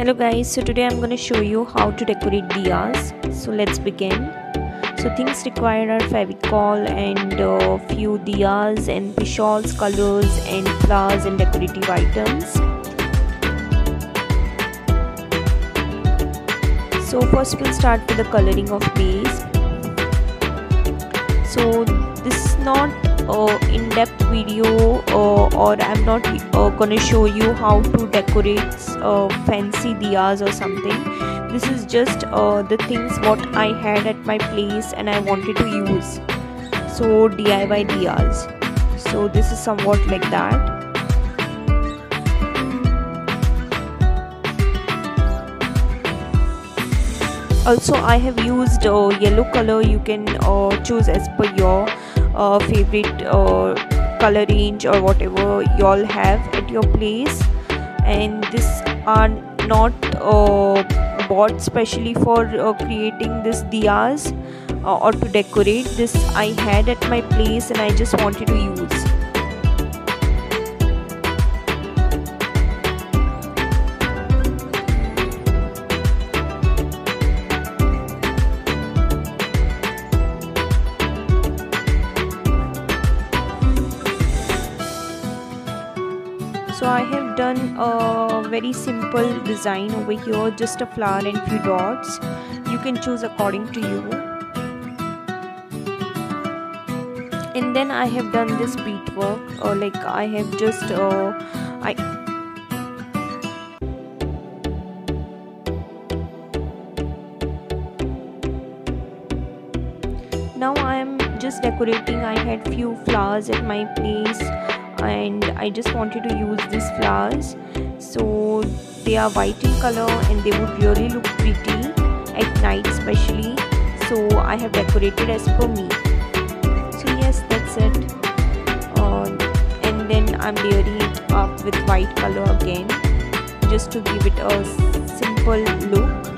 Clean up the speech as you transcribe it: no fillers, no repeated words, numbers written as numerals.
Hello guys, so today I'm going to show you how to decorate diyas. So let's begin. So things required are Fevicol and few diyas and pishawls, colors and flowers and decorative items. So first we'll start with the coloring of base. So this is not in-depth video or I'm not gonna show you how to decorate fancy diyas or something. This is just the things what I had at my place and I wanted to use. So DIY diyas. So this is somewhat like that. Also I have used yellow color. You can choose as per your favorite color range or whatever you all have at your place, and these are not bought specially for creating this diyas or to decorate. This I had at my place and I just wanted to use. So I have done a very simple design over here, just a flower and few dots. You can choose according to you. And then I have done this beadwork, like I have just now I am just decorating. I had few flowers at my place and I just wanted to use these flowers. So they are white in color and they would really look pretty at night especially. So I have decorated as per me. So yes, that's it. And then I'm layering it up with white color again, just to give it a simple look.